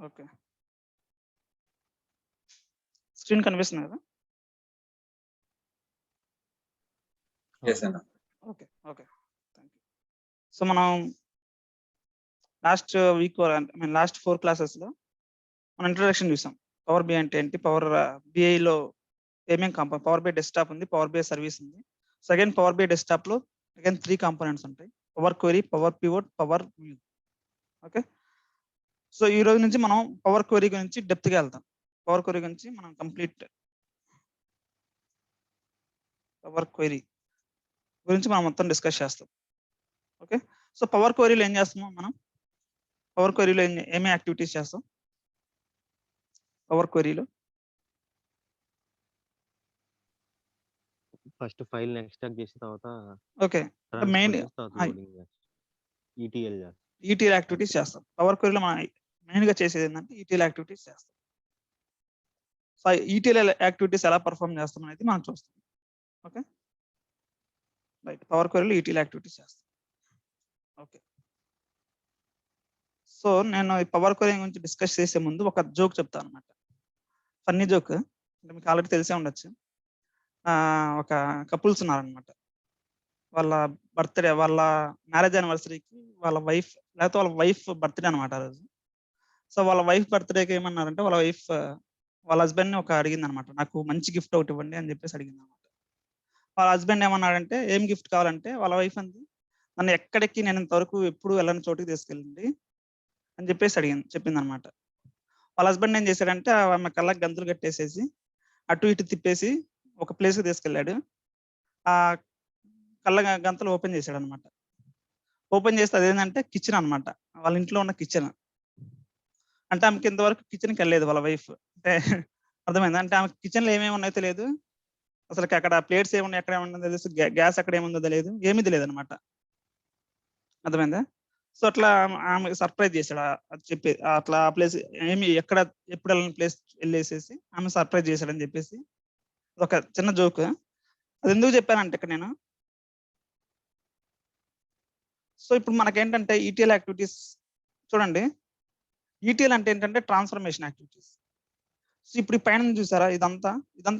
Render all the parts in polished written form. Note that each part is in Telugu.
ఓకే. స్క్రీన్ కనిపిస్తుంది కదా? Okay. Okay. Thank you. So మనం లాస్ట్ వీక్ లాస్ట్ 4 క్లాసెస్లో మనం ఇంట్రొడక్షన్ చూసాం. పవర్ బిఐ అంటే ఏంటి, పవర్ బిఐలో ఏమేమి కాంపోనెంట్, పవర్ బిఐ డెస్క్టాప్ ఉంది, పవర్ బిఐ సర్వీస్ ఉంది. సెకండ్ పవర్ బిఐ డెస్క్టాప్లో అగైన్ 3 కాంపోనెంట్స్ ఉంటాయి: power query, power pivot, power view. Okay. So ఈ రోజు నుంచి మనం పవర్ క్వెరీ గురించి డెప్త్గా వెళ్తాం. పవర్ క్వెరీ గురించి మనం కంప్లీట్ పవర్ క్వెరీ గురించి మనం మొత్తం డిస్కస్ చేస్తాం. ఓకే. సో పవర్ క్వెరీలో ఏం చేస్తాము మనం? పవర్ క్వెరీలో ఏమేమి యాక్టివిటీస్ చేస్తాం పవర్ క్వెరీలో? ఫస్ట్ ఫైల్ ఎక్స్ట్రాక్ట్ చేసిన తర్వాత ఓకే. మెయిన్ ఈటీఎల్ యాక్టివిటీస్ చేస్తాం. పవర్ క్వెరీలో మనం మెయిన్గా చేసేది ఏంటంటే ఈటీఎల్ యాక్టివిటీస్ చేస్తాం. సో ఈటీఎల్ యాక్టివిటీస్ ఎలా పర్ఫామ్ చేస్తాం అనేది మనం చూస్తాం. Okay right. పవర్ క్వెరీలో ఈటీఎల్ యాక్టివిటీస్ చేస్తాం. ఓకే. సో నేను ఈ పవర్ క్వెరీ గురించి డిస్కస్ చేసే ముందు ఒక జోక్ చెప్తాను అనమాట. ఫన్నీ జోక్, అంటే మీకు ఆల్రెడీ తెలిసే ఉండొచ్చు. ఒక కపుల్స్ ఉన్నారనమాట. వాళ్ళ బర్త్డే, వాళ్ళ మ్యారేజ్ యానివర్సరీకి వాళ్ళ వైఫ్, లేకపోతే వాళ్ళ వైఫ్ బర్త్డే అనమాట ఆ రోజు. సో వాళ్ళ వైఫ్ బర్త్డేకి ఏమన్నారంటే, వాళ్ళ వైఫ్ వాళ్ళ హస్బెండ్ని అడిగింది అనమాట, నాకు మంచి గిఫ్ట్ ఒకటి ఇవ్వండి అని చెప్పేసి అడిగింది అనమాట. వాళ్ళ హస్బెండ్ ఏమన్నాడంటే, ఏం గిఫ్ట్ కావాలంటే, వాళ్ళ వైఫ్ అంది, నన్ను ఎక్కడికి నేను ఇంతవరకు ఎప్పుడు వెళ్ళని చోటుకి తీసుకెళ్ళండి అని చెప్పేసి చెప్పింది అనమాట. వాళ్ళ హస్బెండ్ ఏం చేశాడంటే, ఆమె కళ్ళకి గంతులు కట్టేసేసి అటు ఇటు తిప్పేసి ఒక ప్లేస్కి తీసుకెళ్ళాడు. ఆ కళ్ళ గంతలు ఓపెన్ చేశాడు అనమాట. ఓపెన్ చేస్తే అదేంటంటే కిచెన్ అనమాట, వాళ్ళ ఇంట్లో ఉన్న కిచెన్. అంటే ఆమెకి ఇంతవరకు కిచెన్కి వెళ్ళలేదు వాళ్ళ వైఫ్. అంటే అర్థమైందా? అంటే ఆమె కిచెన్లో ఏమేమి ఉన్నాయో తెలియదు, అసలు అక్కడ ప్లేట్స్ ఏమున్నాయి, ఎక్కడ ఏమన్నా తెలుసు, గ్యాస్ అక్కడ ఏముందో తెలియదు, ఏమీ తెలియదు అనమాట. అర్థమైందా? సో అట్లా ఆమె సర్ప్రైజ్ చేశాడు. అది చెప్పి అట్లా ఆ ప్లేస్ ఏమి ఎక్కడ ఎప్పుడు వెళ్ళని ప్లేస్ వెళ్ళేసేసి ఆమె సర్ప్రైజ్ చేశాడని చెప్పేసి ఒక చిన్న జోక్. అది ఎందుకు చెప్పానంటే ఇక్కడ నేను, సో ఇప్పుడు మనకేంటంటే ఈటీఎల్ యాక్టివిటీస్ చూడండి. ఈటీఎల్ అంటే ఏంటంటే ట్రాన్స్ఫర్మేషన్ యాక్టివిటీస్. సో ఇప్పుడు ఈ పైన చూసారా, ఇదంతా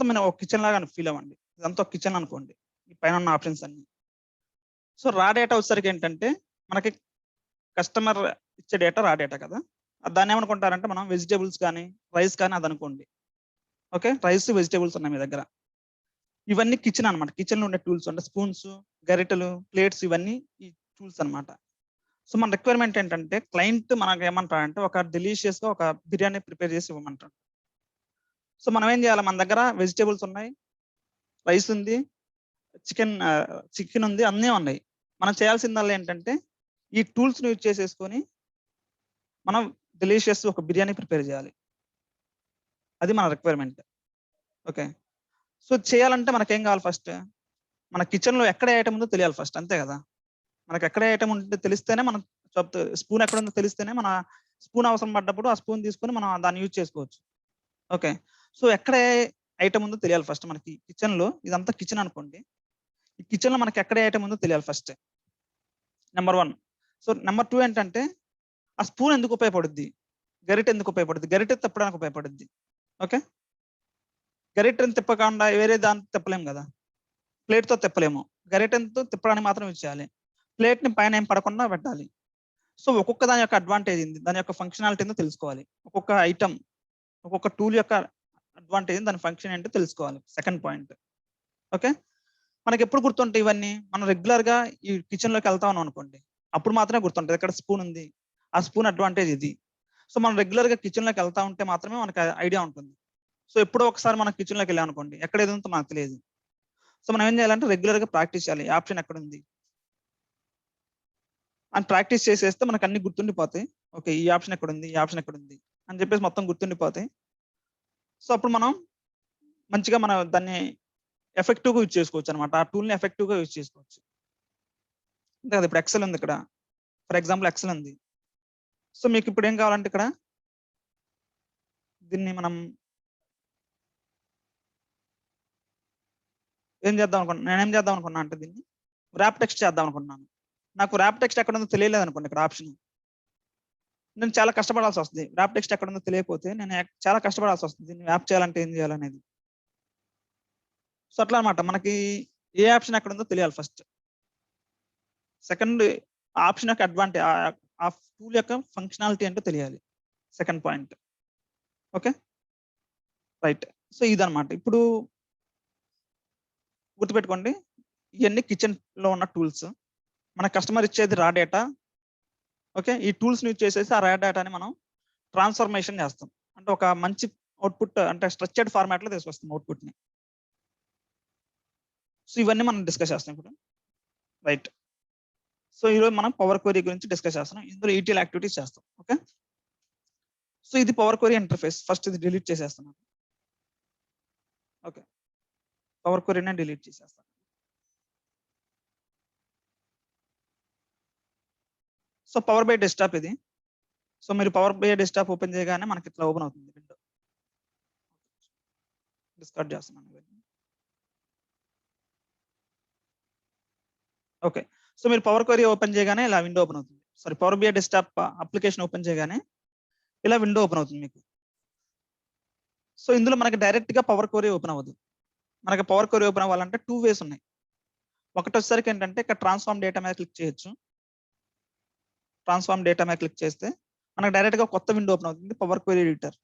మనం ఒక కిచెన్ లాగా ఫీల్ అవ్వండి. ఇదంతా ఒక కిచెన్ అనుకోండి, ఈ పైన ఉన్న ఆప్షన్స్ అన్ని. సో రా డేటా వచ్చేసరికి ఏంటంటే, మనకి కస్టమర్ ఇచ్చే డేటా రా డేటా కదా. దాన్ని ఏమనుకుంటారంటే, మనం వెజిటేబుల్స్ కానీ రైస్ కానీ అది అనుకోండి. ఓకే, రైస్ వెజిటేబుల్స్ ఉన్నాయి మీ దగ్గర. ఇవన్నీ కిచెన్ అనమాట. కిచెన్లో ఉండే టూల్స్ అంటే స్పూన్స్, గరిటెలు, ప్లేట్స్, ఇవన్నీ ఈ టూల్స్ అనమాట. సో మన రిక్వైర్మెంట్ ఏంటంటే, క్లయింట్ మనకు ఏమంటారంటే, ఒక డెలిషియస్గా ఒక బిర్యానీ ప్రిపేర్ చేసి ఇవ్వమంటారు. సో మనం ఏం చేయాలి, మన దగ్గర వెజిటేబుల్స్ ఉన్నాయి, రైస్ ఉంది, చికెన్ ఉంది, అన్నీ ఉన్నాయి. మనం చేయాల్సిందల్లా ఏంటంటే, ఈ టూల్స్ని యూజ్ చేసేసుకొని మనం డెలిషియస్ ఒక బిర్యానీ ప్రిపేర్ చేయాలి. అది మన రిక్వైర్మెంట్. ఓకే. సో చేయాలంటే మనకేం కావాలి, ఫస్ట్ మన కిచెన్లో ఎక్కడ ఐటమ్ ఉందో తెలియాలి ఫస్ట్, అంతే కదా. మనకు ఎక్కడ ఐటమ్ ఉంటే తెలిస్తేనే మనం స్పూన్ ఎక్కడ ఉందో తెలిస్తేనే మన స్పూన్ అవసరం పడ్డప్పుడు ఆ స్పూన్ తీసుకొని మనం దాన్ని యూజ్ చేసుకోవచ్చు. ఓకే. సో ఎక్కడ ఐటమ్ ఉందో తెలియాలి ఫస్ట్ మనకి కిచెన్లో. ఇదంతా కిచెన్ అనుకోండి. ఈ కిచెన్లో మనకి ఎక్కడ ఐటమ్ ఉందో తెలియాలి ఫస్ట్, నెంబర్ 1. సో నెంబర్ 2 ఏంటంటే, ఆ స్పూన్ ఎందుకు ఉపయోగపడుద్ది, గరిటె ఎందుకు ఉపయోగపడుద్ది, గరిటె తిప్పడానికి ఉపయోగపడుద్ది. ఓకే. గరిటెని తిప్పకుండా వేరే దాన్ని తిప్పలేము కదా, ప్లేట్తో తిప్పలేము. గరిటెతో తిప్పడానికి మాత్రం యూజ్ చేయాలి. ప్లేట్ని పైన ఏం పడకుండా పెట్టాలి. సో ఒక్కొక్క దాని యొక్క అడ్వాంటేజ్ ఏంది, దాని యొక్క ఫంక్షనాలిటీ ఏందో తెలుసుకోవాలి. ఒక్కొక్క ఐటమ్, ఒక్కొక్క టూల్ యొక్క అడ్వాంటేజ్, దాని ఫంక్షన్ ఏంటో తెలుసుకోవాలి. Second point. ఓకే. మనకి ఎప్పుడు గుర్తుంటాయి ఇవన్నీ, మనం రెగ్యులర్గా ఈ కిచెన్లోకి వెళ్తా ఉన్నాం అనుకోండి, అప్పుడు మాత్రమే గుర్తుంటుంది. ఇక్కడ స్పూన్ ఉంది, ఆ స్పూన్ అడ్వాంటేజ్ ఇది. సో మనం రెగ్యులర్గా కిచెన్లోకి వెళ్తా ఉంటే మాత్రమే మనకు ఐడియా ఉంటుంది. సో ఎప్పుడో ఒకసారి మనం కిచెన్లోకి వెళ్ళాం అనుకోండి, ఎక్కడ ఏదో మనకు తెలియదు. సో మనం ఏం చేయాలంటే రెగ్యులర్గా ప్రాక్టీస్ చేయాలి. ఆప్షన్ ఎక్కడ ఉంది అని ప్రాక్టీస్ చేసేస్తే మనకు అన్ని గుర్తుండిపోతాయి. ఓకే, ఈ ఆప్షన్ ఎక్కడ ఉంది, ఈ ఆప్షన్ ఎక్కడ ఉంది అని చెప్పేసి మొత్తం గుర్తుండిపోతాయి. సో అప్పుడు మనం మంచిగా మనం దాన్ని ఎఫెక్టివ్గా యూజ్ చేసుకోవచ్చు అనమాట. ఆ టూల్ని ఎఫెక్టివ్గా యూజ్ చేసుకోవచ్చు. అంతే కదా. ఇప్పుడు ఎక్సెల్ ఉంది ఇక్కడ, ఫర్ ఎగ్జాంపుల్ ఎక్సెల్ ఉంది. సో మీకు ఇప్పుడు ఏం కావాలంటే, ఇక్కడ దీన్ని మనం ఏం చేద్దాం అనుకున్నా, నేనేం చేద్దాం అనుకున్నా అంటే, దీన్ని ర్యాప్ టెక్స్ట్ చేద్దాం అనుకున్నాను. నాకు ర్యాప్ టెక్స్ట్ ఎక్కడ ఉందో తెలియలేదు అనుకోండి, ఇక్కడ ఆప్షన్. నేను చాలా కష్టపడాల్సి వస్తుంది. ర్యాప్ టెక్స్ట్ ఎక్కడ ఉందో తెలియకపోతే నేను చాలా కష్టపడాల్సి వస్తుంది. దీన్ని ర్యాప్ చేయాలంటే ఏం చేయాలనేది. సో అట్లా అనమాట. మనకి ఏ ఆప్షన్ ఎక్కడ ఉందో తెలియాలి ఫస్ట్. సెకండ్ ఆప్షన్ యొక్క అడ్వాంటేజ్, ఆ టూల్ యొక్క ఫంక్షనాలిటీ ఏంటో తెలియాలి. Second point. Okay, right. So ఇదనమాట. ఇప్పుడు గుర్తుపెట్టుకోండి, ఇవన్నీ కిచెన్ లో ఉన్న టూల్స్. మన కస్టమర్ ఇచ్చేది రా డేటా. ఓకే, ఈ టూల్స్ యూజ్ చేసేసి ఆ రా డేటాని మనం ట్రాన్స్ఫర్మేషన్ చేస్తాం. అంటే ఒక మంచి అవుట్పుట్, అంటే స్ట్రక్చర్డ్ ఫార్మాట్ లో తీసుకొస్తాం అవుట్పుట్ ని. సో ఇవన్నీ మనం డిస్కస్ చేస్తాం ఇప్పుడు. రైట్. సో ఈరోజు మనం పవర్ క్వరీ గురించి డిస్కస్ చేస్తున్నాం. ఇందులో ఈటీఎల్ యాక్టివిటీస్ చేస్తాం. ఓకే, సో ఇది పవర్ క్వరీ ఇంటర్ఫేస్. ఫస్ట్ ఇది డిలీట్ చేసేస్తున్నాను. ఓకే, పవర్ క్వరీనే డిలీట్ చేసేస్తాను. సో పవర్ బై డెస్క్టాప్ ఇది. సో మీరు పవర్ బై డెస్క్టాప్ ఓపెన్ చేయగానే మనకి ఇట్లా ఓపెన్ అవుతుంది విండో. డిస్కార్డ్ చేస్తున్నాను ఇవన్నీ. ఓకే, సో మీరు పవర్ క్వరీ ఓపెన్ చేయగానే ఇలా విండో ఓపెన్ అవుతుంది. Sorry, power by desktop application open చేయగానే ఇలా విండో ఓపెన్ అవుతుంది మీకు. సో ఇందులో మనకి డైరెక్ట్ గా పవర్ క్వరీ ఓపెన్ అవ్వదు. మనకి పవర్ క్వరీ ఓపెన్ అవ్వాలంటే 2 వేస్ ఉన్నాయి. ఒకటి వచ్చేసరికి ఏంటంటే ఇక్కడ ట్రాన్స్ఫార్మ్ డేటా మీద క్లిక్ చేయొచ్చు. ట్రాన్స్ఫార్మ్ డేటా మీద క్లిక్ చేస్తే మనకు డైరెక్ట్ గా కొత్త విండో ఓపెన్ అవుతుంది, పవర్ క్వరీ ఎడిటర్.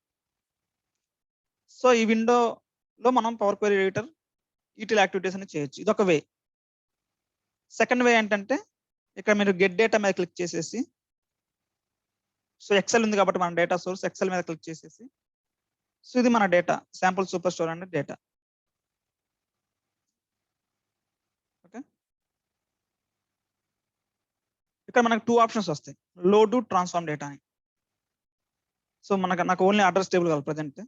సో ఈ విండోలో మనం power query editor ETL activities అని చేయొచ్చు. ఇదొక వే. సెకండ్ వే ఏంటంటే ఇక్కడ మీరు గెట్ డేటా మీద క్లిక్ చేసేసి, సో ఎక్సెల్ ఉంది కాబట్టి మన డేటా సోర్స్ ఎక్సెల్ మీద క్లిక్ చేసేసి, సో ఇది మన డేటా శాంపుల్ సూపర్ స్టోర్ అనే డేటా. ఓకే, ఇక్కడ మనకు 2 ఆప్షన్స్ వస్తాయి, లోడ్, ట్రాన్స్ఫార్మ్ డేటా అని. సో నాకు ఓన్లీ అడ్రస్ టేబుల్ కావాలి present.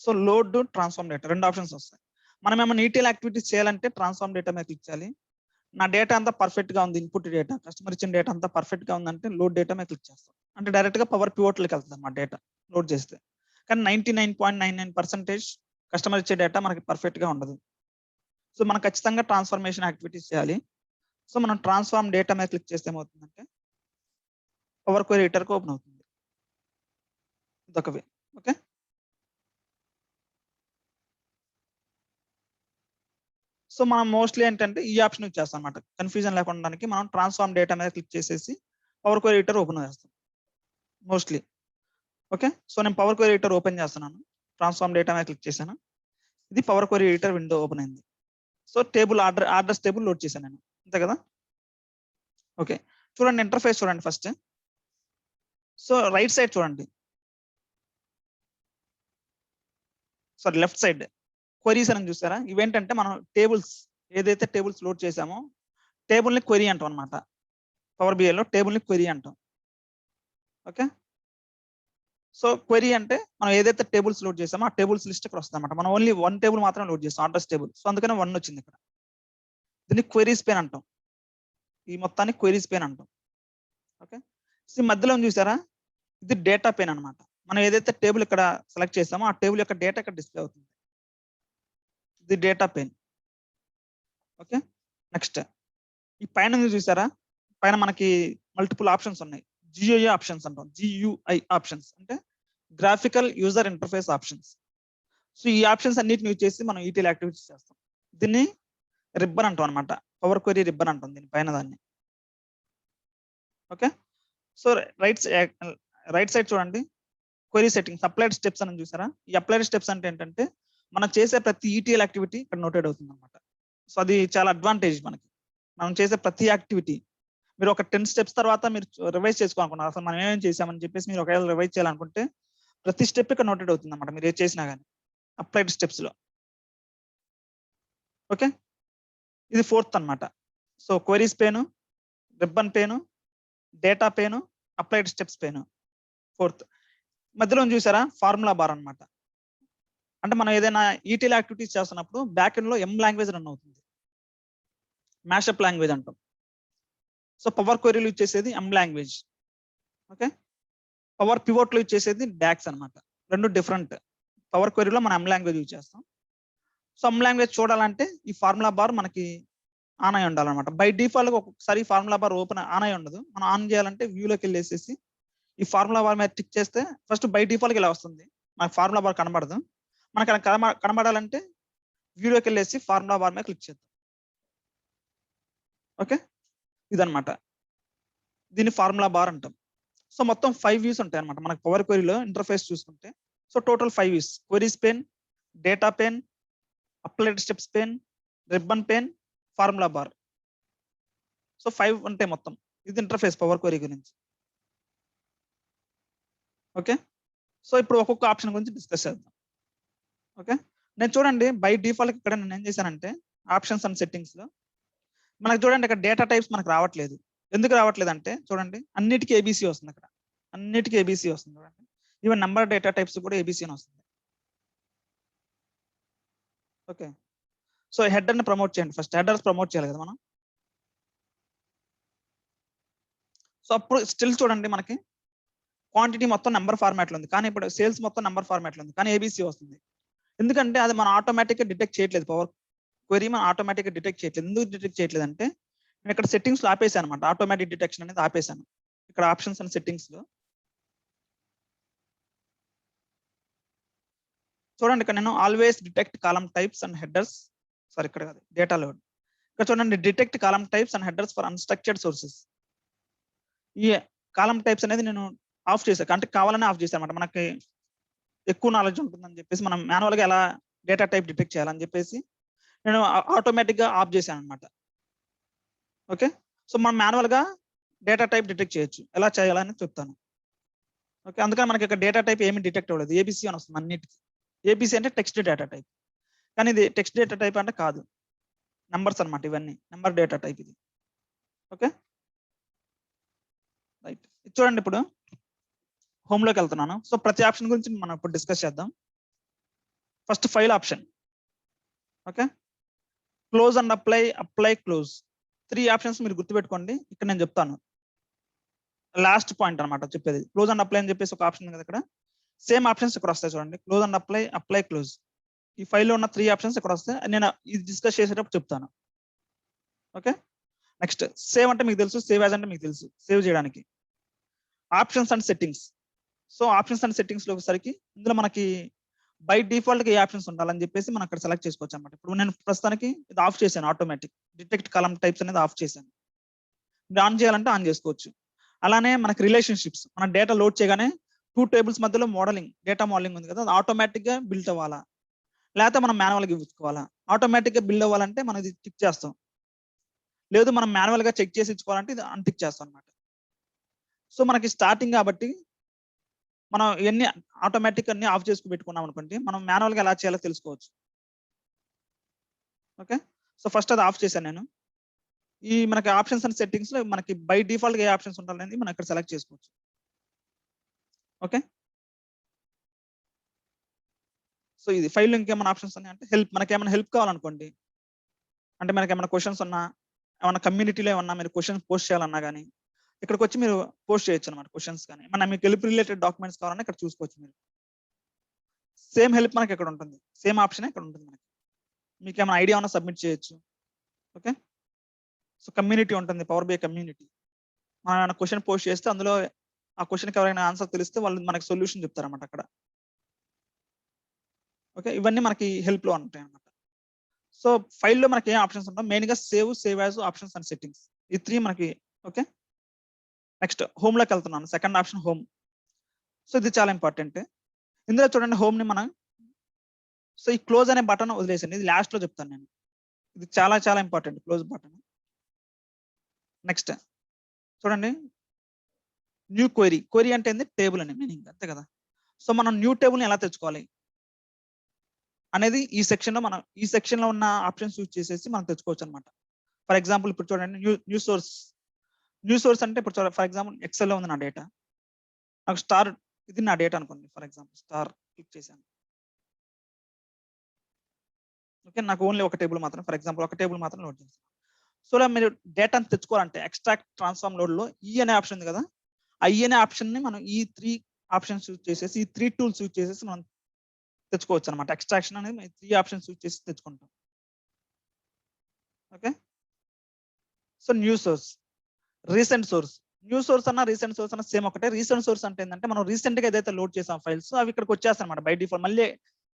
So load, transform data 2 options వస్తాయి. మనం ఏమైనా ఈటీఎల్ యాక్టివిటీస్ చేయాలంటే ట్రాన్స్ఫార్మ్ డేటా మీద క్లిక్ చేయాలి. నా డేటా అంతా పర్ఫెక్ట్ గా ఉంది, ఇన్పుట్ డేటా కస్టమర్ ఇచ్చిన డేటా అంతా పర్ఫెక్ట్ గా ఉందంటే లోడ్ డేటా మీద క్లిక్ చేస్తాం. అంటే డైరెక్ట్ గా పవర్ పివోట్లోకి వెళ్తుంది అన్నమాట డేటా లోడ్ చేస్తే. కానీ 99.99% కస్టమర్ ఇచ్చే డేటా మనకి పర్ఫెక్ట్ గా ఉండదు. సో మనం ఖచ్చితంగా ట్రాన్స్ఫర్మేషన్ యాక్టివిటీస్ చేయాలి. సో మనం ట్రాన్స్ఫార్మ్ డేటా మీద క్లిక్ చేస్తే ఏమవుతుందంటే పవర్ క్వరీ ఎడిటర్కి ఓపెన్ అవుతుంది. ఇదొక వే. ఓకే, సో మనం మోస్ట్లీ ఏంటంటే ఈ ఆప్షన్ యూజ్ చేస్తాం అనమాట. కన్ఫ్యూజన్ లేకుండా మనం ట్రాన్స్ఫార్మ్ డేటా మీద క్లిక్ చేసేసి పవర్ క్వరీ ఎడిటర్ ఓపెన్ చేస్తాం మోస్ట్లీ. ఓకే, సో నేను పవర్ క్వరీ ఎడిటర్ ఓపెన్ చేస్తున్నాను. ట్రాన్స్ఫార్మ్ డేటా మీద క్లిక్ చేశాను. ఇది power query editor window open అయింది. So table address table load చేశాను నేను, అంతే కదా. ఓకే, చూడండి ఇంటర్ఫేస్ చూడండి ఫస్ట్. సో రైట్ సైడ్ చూడండి, సారీ లెఫ్ట్ సైడ్ క్వరీస్ అని చూసారా. ఇవేంటంటే మనం టేబుల్స్, ఏదైతే టేబుల్స్ లోడ్ చేసామో టేబుల్ ని క్వరీ అంటాం అనమాట. పవర్ బిఐలో టేబుల్ ని క్వరీ అంటాం. ఓకే, సో క్వరీ అంటే మనం ఏదైతే టేబుల్స్ లోడ్ చేసామో ఆ టేబుల్స్ లిస్ట్ ఇక్కడ వస్తుంది అనమాట. మనం ఓన్లీ 1 టేబుల్ మాత్రం లోడ్ చేస్తాం, అడ్రస్ టేబుల్. సో అందుకనే 1 వచ్చింది ఇక్కడ. దీన్ని క్వరీస్ పేన్ అంటాం. ఈ మొత్తాన్ని క్వరీస్ పేన్ అంటాం. ఓకే, సో మధ్యలో చూసారా, ఇది డేటా పేన్ అనమాట. మనం ఏదైతే టేబుల్ ఇక్కడ సెలెక్ట్ చేసామో ఆ టేబుల్ యొక్క డేటా ఇక్కడ డిస్ప్లే అవుతుంది. ఇది డేటా పేన్. ఓకే, నెక్స్ట్ ఈ పైన చూసారా, పైన మనకి మల్టిపుల్ ఆప్షన్స్ ఉన్నాయి. GUI ఆప్షన్స్ అంటాం. GUI ఆప్షన్స్ అంటే graphical user interface options. So ఈ ఆప్షన్స్ అన్నిటిని యూజ్ చేసి మనం ఈటీఎల్ యాక్టివిటీస్ చేస్తాం. దీన్ని రిబ్బన్ అంటాం అనమాట. పవర్ క్వరీ రిబ్బన్ అంటాం దీని పైన దాన్ని. ఓకే, సో రైట్ సైడ్ చూడండి, క్వరీ సెట్టింగ్స్, అప్లైడ్ స్టెప్స్ అని చూసారా. ఈ అప్లైడ్ స్టెప్స్ అంటే ఏంటంటే మనం చేసే ప్రతి ఈటీఎల్ యాక్టివిటీ ఇక్కడ నోటెడ్ అవుతుంది అనమాట. సో అది చాలా అడ్వాంటేజ్ మనకి. మనం చేసే ప్రతి యాక్టివిటీ మీరు ఒక 10 స్టెప్స్ తర్వాత మీరు రివైజ్ చేసుకోవాలనుకున్నారు, అసలు మనం ఏమేమి చేసామని చెప్పేసి మీరు ఒకవేళ రివైజ్ చేయాలనుకుంటే ప్రతి స్టెప్ ఇక్కడ నోటెడ్ అవుతుంది అనమాట, మీరు ఏది చేసినా కానీ అప్లైడ్ స్టెప్స్ లో. ఓకే, ఇది 4th అనమాట. సో క్వరీస్ పేను, రిబ్బన్ పేను, డేటా పేను, అప్లైడ్ స్టెప్స్ పేను 4th. మధ్యలో చూసారా ఫార్ములా బార్ అనమాట. అంటే మనం ఏదైనా ఈటీఎల్ యాక్టివిటీస్ చేస్తున్నప్పుడు బ్యాక్ ఎండ్ లో M లాంగ్వేజ్ రన్ అవుతుంది, మ్యాషప్ లాంగ్వేజ్ అంటాం. సో పవర్ క్వరీలు యూజ్ చేసేది M language. Okay, power pivot లో యూజ్ చేసేది DAX అనమాట. 2 డిఫరెంట్. పవర్ క్వరీలో మనం M లాంగ్వేజ్ యూజ్ చేస్తాం. సో M లాంగ్వేజ్ చూడాలంటే ఈ ఫార్ములా బార్ మనకి ఆన్ అయి ఉండాలన్నమాట. బై డిఫాల్ట్ ఒక్కొక్కసారి ఫార్ములా బార్ ఓపెన్ ఆన్ అయి ఉండదు. మనం ఆన్ చేయాలంటే వ్యూలోకి వెళ్ళేసేసి ఈ ఫార్ములా బార్ మీద టిక్ చేస్తే ఫస్ట్ బై డిఫాల్ట్గా ఇలా వస్తుంది, మనకు ఫార్ములా బార్ కనబడదు. మనకు అలా కనబడాలంటే వ్యూలోకి వెళ్ళేసి ఫార్ములా బార్ మీద క్లిక్ చేద్దాం. ఓకే, ఇదనమాట, దీన్ని ఫార్ములా బార్ అంటాం. సో మొత్తం 5 వ్యూస్ ఉంటాయి అనమాట మనకు పవర్ క్వెరీలో ఇంటర్ఫేస్ చూసుకుంటే. So total 5 views: queries pane, data pane, applied steps pane, ribbon pane, formula bar. So 5 ఉంటాయి మొత్తం. ఇది ఇంటర్ఫేస్ పవర్ క్వెరీ గురించి. ఓకే, సో ఇప్పుడు ఒక్కొక్క ఆప్షన్ గురించి డిస్కస్ చేద్దాం. ఓకే, నేను చూడండి బై డిఫాల్ట్ ఇక్కడ నేను ఏం చేశానంటే ఆప్షన్స్ అండ్ సెట్టింగ్స్ లో మనకు చూడండి ఇక్కడ డేటా టైప్స్ మనకు రావట్లేదు. ఎందుకు రావట్లేదు అంటే చూడండి అన్నిటికీ ఏబీసీ వస్తుంది, అక్కడ అన్నిటికీ ఏబీసీ వస్తుంది చూడండి. ఈవెన్ నెంబర్ డేటా టైప్స్ కూడా ఏబీసీ అని వస్తుంది. ఓకే, సో హెడర్ ని ప్రమోట్ చేయండి, ఫస్ట్ హెడర్స్ ప్రమోట్ చేయాలి కదా మనం. సో అప్పుడు స్టిల్ చూడండి మనకి క్వాంటిటీ మొత్తం నెంబర్ ఫార్మాట్లో ఉంది, కానీ ఇప్పుడు సేల్స్ మొత్తం నెంబర్ ఫార్మాట్లో ఉంది, కానీ ఏబీసీ వస్తుంది. ఎందుకంటే అది మనం ఆటోమేటిక్గా డిటెక్ట్ చేయట్లేదు, పవర్ క్వెరీ మనం ఆటోమేటిక్గా డిటెక్ట్ చేయట్లేదు. ఎందుకు డిటెక్ట్ చేయట్లేదు అంటే నేను ఇక్కడ సెట్టింగ్స్ లో ఆపేసాను అనమాట, ఆటోమేటిక్ డిటెక్షన్ అనేది ఆపేసాను ఇక్కడ ఆప్షన్స్ అండ్ సెట్టింగ్స్ లో. చూడండి ఇక్కడ నేను always detect column types and headers, sorry ఇక్కడ కాదు డేటా లోడ్, ఇక్కడ చూడండి detect column types and headers for unstructured sources. ఈ కాలమ్ టైప్స్ అనేది నేను ఆఫ్ చేశాను, అంటే కావాలని ఆఫ్ చేశాను అనమాట. మనకి ఎక్కువ నాలెడ్జ్ ఉంటుందని చెప్పేసి మనం మాన్యువల్ గా ఎలా డేటా టైప్ డిటెక్ట్ చేయాలని చెప్పేసి నేను ఆటోమేటిక్ గా ఆఫ్ చేశాను అనమాట. ఓకే, సో మనం మాన్యువల్ గా డేటా టైప్ డిటెక్ట్ చేయొచ్చు, ఎలా చేయాలని చెప్తాను. ఓకే, అందుకని మనకి ఇక్కడ డేటా టైప్ ఏమి డిటెక్ట్ అవ్వలేదు, ఏబీసీ అని వస్తుంది అన్నిటికీ. ఏబీసీ అంటే టెక్స్ట్ డేటా టైప్, కానీ ఇది టెక్స్ట్ డేటా టైప్ అంటే కాదు, నంబర్స్ అనమాట, ఇవన్నీ నెంబర్ డేటా టైప్ ఇది. ఓకే రైట్, చూడండి ఇప్పుడు హోమ్ లోకి వెళ్తున్నాను. సో ప్రతి ఆప్షన్ గురించి మనం ఇప్పుడు డిస్కస్ చేద్దాం. First file option. Okay, close and apply, apply close, 3 options మీరు గుర్తుపెట్టుకోండి. ఇక్కడ నేను చెప్తాను లాస్ట్ పాయింట్ అనమాట చెప్పేది. క్లోజ్ అండ్ అప్లై అని చెప్పేసి ఒక ఆప్షన్ ఉంది కదా, ఇక్కడ సేమ్ ఆప్షన్స్ ఇక్కడ వస్తాయి చూడండి. Close and apply, apply close, ఈ ఫైల్లో ఉన్న 3 ఆప్షన్స్ ఇక్కడ వస్తాయి. నేను ఇది డిస్కస్ చేసేటప్పుడు చెప్తాను. ఓకే, నెక్స్ట్ సేవ్ అంటే మీకు తెలుసు, సేవ్ యాజ్ అంటే మీకు తెలుసు, సేవ్ చేయడానికి. Options and settings. So options and settings లో ఒకసారికి ఇందులో మనకి బై డిఫాల్ట్ గా ఏ ఆప్షన్స్ ఉండాలని చెప్పేసి మనం అక్కడ సెలెక్ట్ చేసుకోవచ్చు అనమాట. ఇప్పుడు నేను ప్రస్తుతానికి ఇది ఆఫ్ చేశాను, ఆటోమేటిక్ డిటెక్ట్ కాలమ్ టైప్స్ అనేది ఆఫ్ చేశాను. ఇది ఆన్ చేయాలంటే ఆన్ చేసుకోవచ్చు. అలానే మనకి రిలేషన్షిప్స్, మన డేటా లోడ్ చేయగానే 2 టేబుల్స్ మధ్యలో మోడలింగ్, డేటా మోడలింగ్ ఉంది కదా, అది ఆటోమేటిక్ గా బిల్డ్ అవ్వాలా లేకపోతే మనం మాన్యువల్ గా ఇచ్చుకోవాలా. ఆటోమేటిక్ గా బిల్డ్ అవ్వాలంటే మనం ఇది టిక్ చేస్తాం, లేదు మనం మాన్యువల్ గా చెక్ చేసి ఇచ్చుకోవాలంటే ఇది అన్టిక్ చేస్తాం అనమాట. సో మనకి స్టార్టింగ్ కాబట్టి మనం ఇవన్నీ ఆటోమేటిక్ అన్ని ఆఫ్ చేసుకు పెట్టుకున్నాం అనుకోండి, మనం మాన్యువల్ గా ఎలా చేయాలో తెలుసుకోవచ్చు. ఓకే, సో ఫస్ట్ అది ఆఫ్ చేశాను నేను. ఈ మనకి ఆప్షన్స్ అండ్ సెట్టింగ్స్ లో మనకి బై డిఫాల్ట్ గా ఏ ఆప్షన్స్ ఉండాలనేది మనం ఇక్కడ సెలెక్ట్ చేసుకోవచ్చు. ఓకే, సో ఇది ఫైల్ లో ఇంకేమైనా ఆప్షన్స్ ఉన్నాయి అంటే హెల్ప్, మనకి ఏమైనా హెల్ప్ కావాలనుకోండి, అంటే మనకి ఏమైనా క్వశ్చన్స్ ఉన్నా, ఏమైనా కమ్యూనిటీలో ఏమన్నా మీరు క్వశ్చన్స్ పోస్ట్ చేయాలన్నా కానీ ఇక్కడికి వచ్చి మీరు పోస్ట్ చేయొచ్చు అనమాట క్వశ్చన్స్. కానీ మన మీకు హెల్ప్ రిలేటెడ్ డాక్యుమెంట్స్ కావాలన్నా ఇక్కడ చూసుకోవచ్చు మీరు. సేమ్ హెల్ప్ మనకి ఇక్కడ ఉంటుంది, సేమ్ ఆప్షన్ ఇక్కడ ఉంటుంది మనకి. మీకు ఏమైనా ఐడియా ఉన్నా సబ్మిట్ చేయొచ్చు. ఓకే, సో కమ్యూనిటీ ఉంటుంది, పవర్ బై కమ్యూనిటీ. మనం ఏమైనా క్వశ్చన్ పోస్ట్ చేస్తే అందులో ఆ క్వశ్చన్కి ఎవరైనా ఆన్సర్ తెలిస్తే వాళ్ళు మనకి సొల్యూషన్ చెప్తారన్నమాట అక్కడ. ఓకే, ఇవన్నీ మనకి హెల్ప్ లో ఉంటాయి అన్నమాట. సో ఫైల్లో మనకి ఏం ఆప్షన్స్ ఉంటాయి, మెయిన్ గా save, save as, options and settings, ఈ 3 మనకి. ఓకే, నెక్స్ట్ హోమ్ లోకి వెళ్తున్నాను, సెకండ్ ఆప్షన్ హోమ్. సో ఇది చాలా ఇంపార్టెంట్. ఇందులో చూడండి హోమ్ ని మనం, సో ఈ క్లోజ్ అనే బటన్ వదిలేసండి, ఇది లాస్ట్ లో చెప్తాను నేను. ఇది చాలా చాలా ఇంపార్టెంట్, క్లోజ్ బటన్. నెక్స్ట్ చూడండి న్యూ క్వెరీ. క్వెరీ అంటే ఏంది, టేబుల్ అని మీనింగ్, అంతే కదా. సో మనం న్యూ టేబుల్ ని ఎలా తెచ్చుకోవాలి అనేది ఈ సెక్షన్ లో మనం, ఈ సెక్షన్ లో ఉన్న ఆప్షన్స్ యూజ్ చేసేసి మనం తెచ్చుకోవచ్చు అనమాట. ఫర్ ఎగ్జాంపుల్ ఇప్పుడు చూడండి న్యూ సోర్స్. న్యూ సోర్స్ అంటే ఇప్పుడు ఫర్ ఎగ్జాంపుల్ ఎక్సెల్ లో ఉంది నా డేటా, నాకు స్టార్, ఇది నా డేటా అనుకోండి, ఫర్ ఎగ్జాంపుల్ స్టార్ క్లిక్ చేశాను. ఓకే, నాకు ఓన్లీ ఒక టేబుల్ మాత్రం, ఫర్ ఎగ్జాంపుల్ ఒక టేబుల్ మాత్రం లోడ్ చేస్తాను. సో ఇలా మీరు డేటాను తెచ్చుకోవాలంటే ఎక్స్ట్రాక్ట్, ట్రాన్స్ఫార్మ్ లోడ్ లో ఈ అనే ఆప్షన్ ఉంది కదా, ఆ ఈ అనే ఆప్షన్ ని మనం ఈ 3 ఆప్షన్స్ యూజ్ చేసేసి, ఈ 3 టూల్స్ యూజ్ చేసేసి మనం తెచ్చుకోవచ్చు అనమాట. ఎక్స్ట్రాక్షన్ అనేది 3 ఆప్షన్స్ యూజ్ చేసి తెచ్చుకుంటాం. Okay, so new source, recent source. New source అన్న రీసెంట్ సోర్స్ అన్న సేమ్ ఒకటే. రీసెంట్ సోర్స్ అంటే ఏంటంటే మనం రీసెంట్ గా ఏదైతే లోడ్ చేసాం ఫైల్స్ అవి ఇక్కడికి వచ్చేస్తాయి అనమాట బై డిఫాల్ట్. మళ్ళీ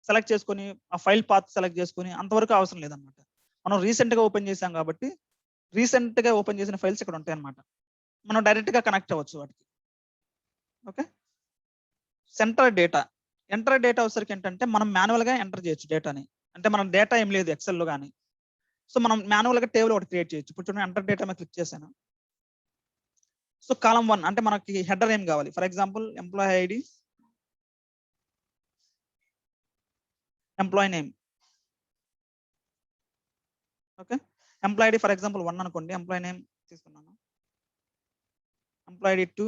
సెలెక్ట్ చేసుకొని ఆ ఫైల్ పాత్ సెలెక్ట్ చేసుకొని అంతవరకు అవసరం లేదనమాట. మనం రీసెంట్ గా ఓపెన్ చేసాం కాబట్టి రీసెంట్ గా ఓపెన్ చేసిన ఫైల్స్ ఇక్కడ ఉంటాయి అనమాట. మనం డైరెక్ట్ గా కనెక్ట్ అవ్వచ్చు వాటికి. ఓకే. సెంటర్ డేటా వచ్చేసరికి ఏంటంటే మనం మాన్యువల్ గా ఎంటర్ చేయొచ్చు డేటాని. అంటే మనం డేటా ఏం లేదు ఎక్సెల్ లో కానీ. సో మనం మాన్యువల్ గా టేబుల్ ఒకటి క్రియేట్ చేయొచ్చు. ఇప్పుడు చూడండి ఎంటర్ డేటా మీద క్లిక్ చేశాను. సో కాలం 1 అంటే మనకి హెడర్ ఏం కావాలి. For example employee ID, employee name. Okay. Employee ID for example 1 అనుకోండి. ఎంప్లాయీ నేమ్ తీసుకున్నాను. Employee ID 2.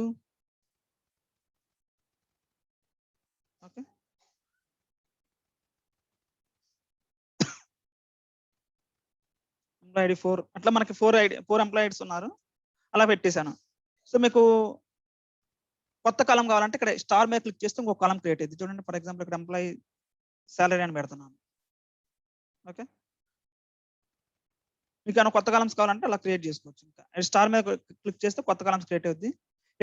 Okay. Employee ID 4. అట్లా మనకి 4 ఎంప్లాయీ ఐడీస్ ఉన్నారు. అలా పెట్టేశాను. సో మీకు కొత్త కాలం కావాలంటే ఇక్కడ స్టార్ మీద క్లిక్ చేస్తే ఇంకో కాలం క్రియేట్ అయ్యింది. చూడండి ఫర్ ఎగ్జాంపుల్ ఇక్కడ ఎంప్లాయీ సాలరీ అని పెడుతున్నాను. ఓకే. మీకు ఏమైనా కొత్త కాలమ్స్ కావాలంటే అలా క్రియేట్ చేసుకోవచ్చు. ఇంకా స్టార్ మీద క్లిక్ చేస్తే కొత్త కాలమ్స్ క్రియేట్ అవుద్ది.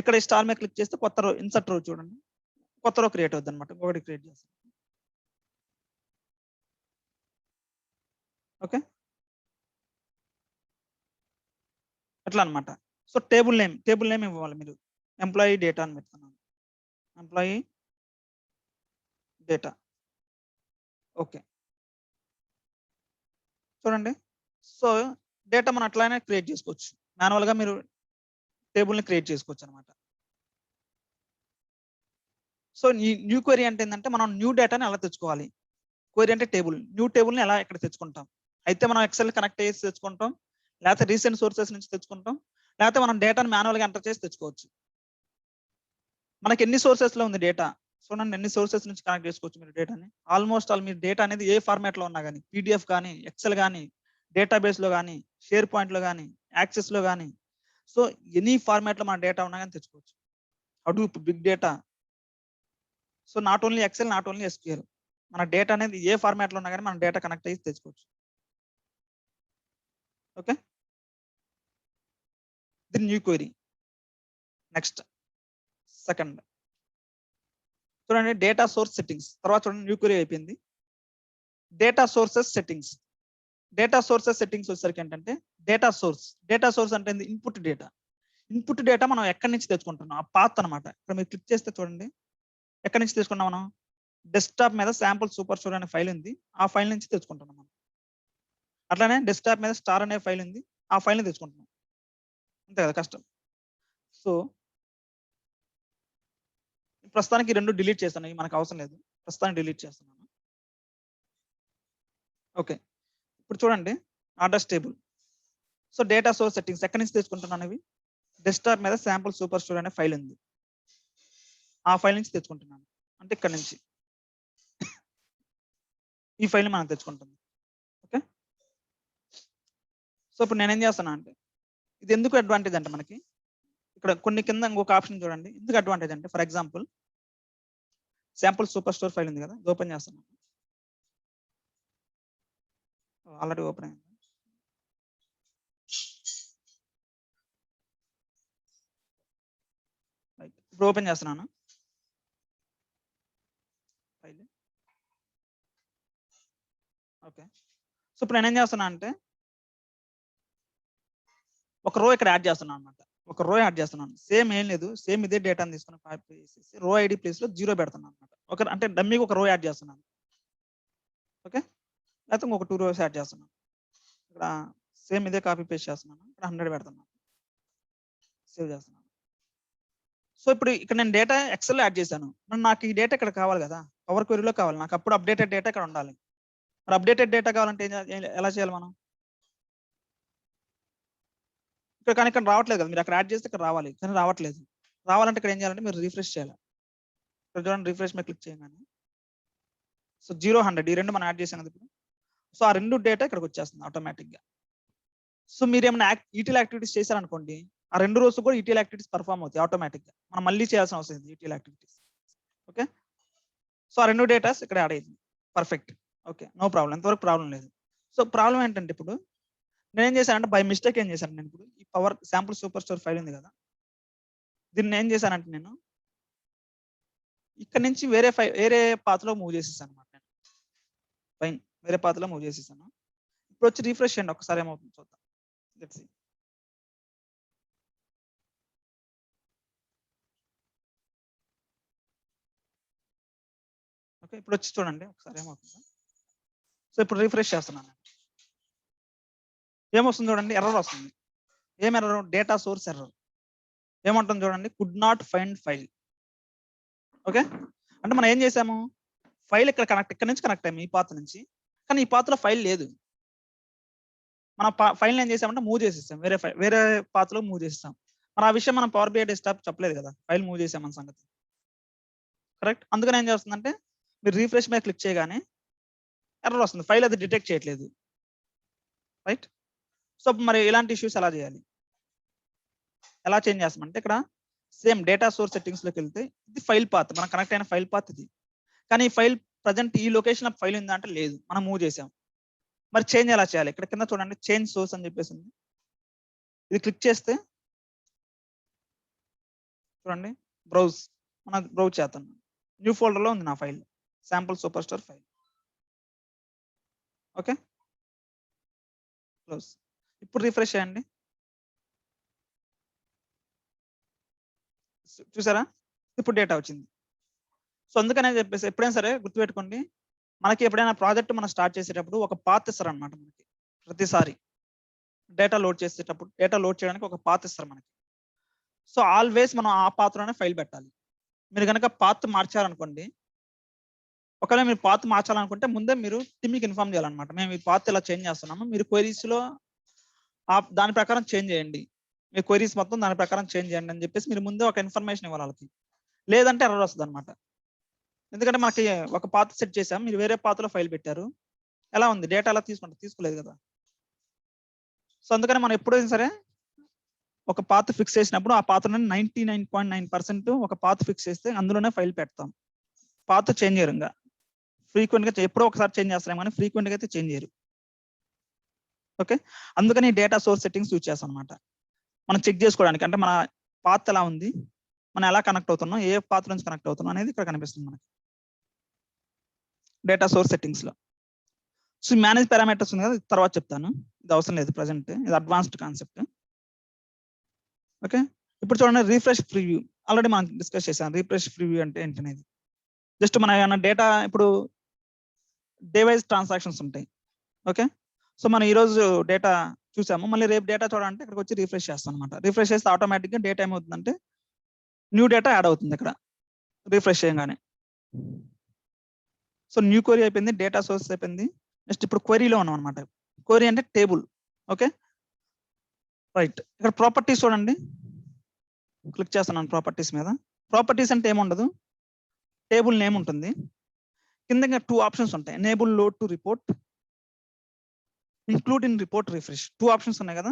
ఇక్కడ స్టార్ మీద క్లిక్ చేస్తే కొత్త రో ఇన్సర్ట్ రో చూడండి. కొత్త రో క్రియేట్ అవుద్ది అనమాట. ఇంకొకటి క్రియేట్ చేస్తాను. ఓకే. అట్లా అనమాట. సో టేబుల్ నేమ్ ఇవ్వాలి మీరు. ఎంప్లాయీ డేటా అని పెడుతున్నాను. Employee data. ఓకే. చూడండి. సో డేటా మనం అట్లానే క్రియేట్ చేసుకోవచ్చు. మాన్యువల్ గా మీరు టేబుల్ ని క్రియేట్ చేసుకోవచ్చు అనమాట. సో న్యూ క్వెరీ అంటే ఏంటంటే మనం న్యూ డేటాని ఎలా తెచ్చుకోవాలి. క్వెరీ అంటే టేబుల్. న్యూ టేబుల్ ని ఎలా ఇక్కడ తెచ్చుకుంటాం. అయితే మనం ఎక్సెల్ కనెక్ట్ చేసి తెచ్చుకుంటాం. లేకపోతే రీసెంట్ సోర్సెస్ నుంచి తెచ్చుకుంటాం. లేకపోతే మనం డేటాని మాన్యువల్ గా ఎంటర్ చేసి తెచ్చుకోవచ్చు. మనకి ఎన్ని సోర్సెస్ లో ఉంది డేటా. చూడండి ఎన్ని సోర్సెస్ నుంచి కనెక్ట్ చేసుకోవచ్చు మీరు డేటాని. ఆల్మోస్ట్ ఆల్ మీరు డేటా అనేది ఏ ఫార్మాట్ లో ఉన్నా కానీ పీడిఎఫ్ కానీ, ఎక్సెల్ కానీ, డేటాబేస్ లో కానీ, షేర్ పాయింట్ లో కానీ, యాక్సెస్ లో కానీ, సో ఎనీ ఫార్మాట్ లో మన డేటా ఉన్నా కానీ తెచ్చుకోవచ్చు. Hadoop, big data. So not only Excel, not only SQL. మన డేటా అనేది ఏ ఫార్మాట్ లో ఉన్నా కానీ మన డేటా కనెక్ట్ అయ్యి తెచ్చుకోవచ్చు. Okay. The new query. Next second చూడండి డేటా సోర్స్ సెట్టింగ్స్. తర్వాత చూడండి న్యూ క్వెరీ అయిపోయింది. Data sources settings. Data sources settings వచ్చేసరికి ఏంటంటే డేటా సోర్స్ అంటే ఇన్పుట్ డేటా. ఇన్పుట్ డేటా మనం ఎక్కడి నుంచి తెచ్చుకుంటున్నాం ఆ పాత్ అనమాట. ఇక్కడ మీరు క్లిక్ చేస్తే చూడండి ఎక్కడి నుంచి తెచ్చుకున్నాం మనం. డెస్క్టాప్ మీద శాంపుల్ సూపర్ స్టోర్ అనే ఫైల్ ఉంది. ఆ ఫైల్ నుంచి తెచ్చుకుంటున్నాం మనం. అట్లానే డెస్క్టాప్ మీద స్టార్ అనే ఫైల్ ఉంది. ఆ ఫైల్ ని తెచ్చుకుంటున్నాం. అంతే కదా కష్టం. సో ప్రస్తుతానికి 2 డిలీట్ చేస్తాను. ఇవి మనకు అవసరం లేదు. ప్రస్తుతానికి డిలీట్ చేస్తున్నాను. ఓకే. ఇప్పుడు చూడండి orders table. So data source settings ఎక్కడి నుంచి తెచ్చుకుంటున్నాను ఇవి. డెస్క్టాప్ మీద శాంపుల్ సూపర్ స్టోర్ అనే ఫైల్ ఉంది. ఆ ఫైల్ నుంచి తెచ్చుకుంటున్నాను. అంటే ఇక్కడ నుంచి ఈ ఫైల్ మనం తెచ్చుకుంటుంది. ఓకే. సో ఇప్పుడు నేనేం చేస్తాను అంటే ఇది ఎందుకు అడ్వాంటేజ్ అంటే మనకి ఇక్కడ కొన్ని కింద ఇంకొక ఆప్షన్ చూడండి. ఎందుకు అడ్వాంటేజ్ అంటే for example sample super store file ఉంది కదా, ఇది ఓపెన్ చేస్తున్నాను. ఆల్రెడీ ఓపెన్ అయింది. ఇప్పుడు ఓపెన్ చేస్తున్నాను ఫైల్. ఓకే. సో ఇప్పుడు నేనేం చేస్తున్నా అంటే ఒక రో ఇక్కడ యాడ్ చేస్తున్నాను అనమాట. ఒక రో యాడ్ చేస్తున్నాను. సేమ్ ఏం లేదు. సేమ్ ఇదే డేటాను తీసుకుని కాపీ చేసేసి రో ఐడి ప్లేస్ లో 0 పెడుతున్నాను అనమాట. ఒక అంటే డమ్మీకి ఒక రో యాడ్ చేస్తున్నాను. ఓకే. లేకపోతే ఇంకొక 2 రోస్ యాడ్ చేస్తున్నాను. ఇక్కడ సేమ్ ఇదే కాపీ పేస్ట్ చేస్తున్నాను. ఇక్కడ 100 పెడుతున్నాను. సేవ్ చేస్తున్నాను. సో ఇప్పుడు ఇక్కడ నేను డేటా ఎక్సెల్ యాడ్ చేశాను. మరి నాకు ఈ డేటా ఇక్కడ కావాలి కదా, పవర్ క్వెరీలో కావాలి. నాకు అప్పుడు అప్డేటెడ్ డేటా ఇక్కడ ఉండాలి. మరి అప్డేటెడ్ డేటా కావాలంటే ఎలా చేయాలి మనం. కానీ ఇక్కడ రావట్లేదు కదా, మీరు అక్కడ యాడ్ చేస్తే ఇక్కడ రావాలి కానీ రావట్లేదు. రావాలంటే ఇక్కడ ఏం చేయాలంటే మీరు రిఫ్రెష్ చేయాలి. ఇక్కడ చూడండి రిఫ్రెష్ మీద క్లిక్ చేయగానే సో 0, 100 ఈ 2 మనం యాడ్ చేసాం కదా ఇప్పుడు. సో ఆ 2 డేటా ఇక్కడికి వచ్చేస్తుంది ఆటోమేటిక్ గా. సో మీరు ఏమైనా ఈటీఎల్ యాక్టివిటీస్ చేశారనుకోండి, ఆ 2 రోజు కూడా ఈటీఎల్ యాక్టివిటీస్ పర్ఫామ్ అవుతాయి ఆటోమేటిక్ గా. మనం మళ్ళీ చేయాల్సిన అవసరం లేదు ఈటీఎల్ యాక్టివిటీస్. ఓకే. సో ఆ 2 డేటాస్ ఇక్కడ యాడ్ అయింది. పర్ఫెక్ట్. ఓకే. No problem. ఎంతవరకు ప్రాబ్లం లేదు. సో ప్రాబ్లం ఏంటంటే ఇప్పుడు నేనేం చేశానంటే బై మిస్టేక్ ఏం చేశాను నేను ఇప్పుడు ఈ power sample super store file ఉంది కదా, దీన్ని ఏం చేశానంటే నేను ఇక్కడ నుంచి వేరే పాత్రలో మూవ్ చేసేసాను అనమాట. నేను ఫైన్ వేరే పాత్రలో మూవ్ చేసేసాను. ఇప్పుడు వచ్చి రిఫ్రెష్ చేయండి ఒకసారి ఏమవుతుంది చూద్దాం. Let's see. ఓకే, ఇప్పుడు వచ్చి చూడండి ఒకసారి ఏమవుతుందో. సో ఇప్పుడు రిఫ్రెష్ చేస్తున్నాను. ఏమొస్తుంది చూడండి, ఎర్రర్ వస్తుంది. ఏం ఎర్రర్? Data source error. ఏమంటుంది చూడండి, could not find file. Okay, అంటే మనం ఏం చేసాము, ఫైల్ ఇక్కడ నుంచి కనెక్ట్ అయ్యాము ఈ పాత్ నుంచి, కానీ ఈ పాత్రలో ఫైల్ లేదు. మన ఫైల్ ఏం చేసామంటే మూవ్ చేసేసాం, వేరే పాత్రలో మూవ్ చేసేసాం. మరి ఆ విషయం మనం పవర్ బిఐ డెస్క్టాప్ చెప్పలేదు కదా, ఫైల్ మూవ్ చేసామన్న సంగతి. కరెక్ట్, అందుకని ఏం చేస్తుందంటే మీరు రీఫ్రెష్ మీద క్లిక్ చేయగానే ఎర్రర్ వస్తుంది, ఫైల్ అది డిటెక్ట్ చేయట్లేదు. రైట్, సో మరి ఇలాంటి ఇష్యూస్ ఎలా చేయాలి, ఎలా చేంజ్ చేస్తామంటే ఇక్కడ సేమ్ డేటా సోర్స్ సెట్టింగ్స్ లోకి వెళ్తే ఇది ఫైల్ పాత్, మనం కనెక్ట్ అయిన ఫైల్ పాత్ ఇది. కానీ ఈ ఫైల్ ప్రజెంట్ ఈ లొకేషన్ ఆఫ్ ఫైల్ ఉందా అంటే లేదు, మనం మూవ్ చేసాం. మరి చేంజ్ ఎలా చేయాలి? ఇక్కడ కింద చూడండి చేంజ్ సోర్స్ అని చెప్పేసి ఉంది. ఇది క్లిక్ చేస్తే చూడండి బ్రౌజ్, మనం బ్రౌజ్ చేస్తాం. న్యూ ఫోల్డర్ లో ఉంది నా file, sample super star file. Okay, close. ఇప్పుడు రిఫ్రెష్ చేయండి, చూసారా ఇప్పుడు డేటా వచ్చింది. సో అందుకనే చెప్పేసి ఎప్పుడైనా సరే గుర్తుపెట్టుకోండి, మనకి ఎప్పుడైనా ప్రాజెక్ట్ మనం స్టార్ట్ చేసేటప్పుడు ఒక పాత్ ఇస్తారు అనమాట మనకి. ప్రతిసారి డేటా లోడ్ చేసేటప్పుడు డేటా లోడ్ చేయడానికి ఒక పాత్ ఇస్తారు మనకి. సో ఆల్వేస్ మనం ఆ పాత్రలోనే ఫైల్ పెట్టాలి. మీరు కనుక పాత్ మార్చాలనుకోండి, ఒకవేళ మీరు పాత్ మార్చాలనుకుంటే ముందే మీరు టీమ్కి ఇన్ఫార్మ్ చేయాలన్నమాట, మేము ఈ పాత్ ఇలా చేంజ్ చేస్తున్నాము, మీరు క్వైరీస్ లో దాని ప్రకారం చేంజ్ చేయండి, మీ క్వైరీస్ మొత్తం దాని ప్రకారం చేంజ్ చేయండి అని చెప్పేసి మీరు ముందే ఒక ఇన్ఫర్మేషన్ ఇవ్వాలి వాళ్ళకి. లేదంటే ఎర్రర్ వస్తుంది అనమాట. ఎందుకంటే మనకి ఒక పాత్ సెట్ చేసాం, మీరు వేరే పాత్రలో ఫైల్ పెట్టారు, ఎలా ఉంది డేటా ఎలా తీసుకోలేదు కదా. సో అందుకని మనం ఎప్పుడైనా సరే ఒక పాత్ ఫిక్స్ చేసినప్పుడు ఆ పాత్రని 99.9% ఒక పాత్ ఫిక్స్ చేస్తే అందులోనే ఫైల్ పెడతాం. పాత్ చేంజ్ చేయరు, ఇంకా ఫ్రీక్వెంట్ గా ఎప్పుడో ఒకసారి చేంజ్ చేస్తాం కానీ ఫ్రీక్వెంట్ గా అయితే చేంజ్ చేయరు. ఓకే, అందుకని డేటా సోర్స్ సెట్టింగ్స్ యూజ్ చేస్తాం అనమాట, మనం చెక్ చేసుకోవడానికి. అంటే మన పాత్ ఎలా ఉంది, మనం ఎలా కనెక్ట్ అవుతున్నాం, ఏ పాత్ నుంచి కనెక్ట్ అవుతున్నాం అనేది ఇక్కడ కనిపిస్తుంది మనకి డేటా సోర్స్ సెట్టింగ్స్ లో. సో మేనేజ్ పారామీటర్స్ ఉంది కదా, తర్వాత చెప్తాను, ఇది అవసరం లేదు ప్రజెంట్, ఇది అడ్వాన్స్డ్ కాన్సెప్ట్. ఓకే, ఇప్పుడు చూడండి రిఫ్రెష్ ప్రివ్యూ, ఆల్రెడీ మనం డిస్కస్ చేసాం రిఫ్రెష్ ప్రివ్యూ అంటే ఏంటనేది. జస్ట్ మన ఏమైనా డేటా ఇప్పుడు డే వైజ్ ట్రాన్సాక్షన్స్ ఉంటాయి. ఓకే, సో మనం ఈరోజు డేటా చూసాము, మళ్ళీ రేపు డేటా చూడాలంటే ఇక్కడికి వచ్చి రిఫ్రెష్ చేస్తాం అనమాట. రిఫ్రెష్ చేస్తే ఆటోమేటిక్గా డేటా ఏమవుతుందంటే న్యూ డేటా యాడ్ అవుతుంది ఇక్కడ రిఫ్రెష్ చేయగానే. సో న్యూ క్వరీ అయిపోయింది, డేటా సోర్స్ అయిపోయింది. నెక్స్ట్ ఇప్పుడు క్వరీలో ఉన్నాం అనమాట. క్వరీ అంటే టేబుల్. ఓకే రైట్, ఇక్కడ ప్రాపర్టీస్ చూడండి, క్లిక్ చేస్తున్నాను ప్రాపర్టీస్ మీద. ప్రాపర్టీస్ అంటే ఏముండదు, టేబుల్ నేమ్ ఉంటుంది, కింద 2 ఆప్షన్స్ ఉంటాయి, enable load to report, include in report refresh. 2 options ఉన్నాయి కదా,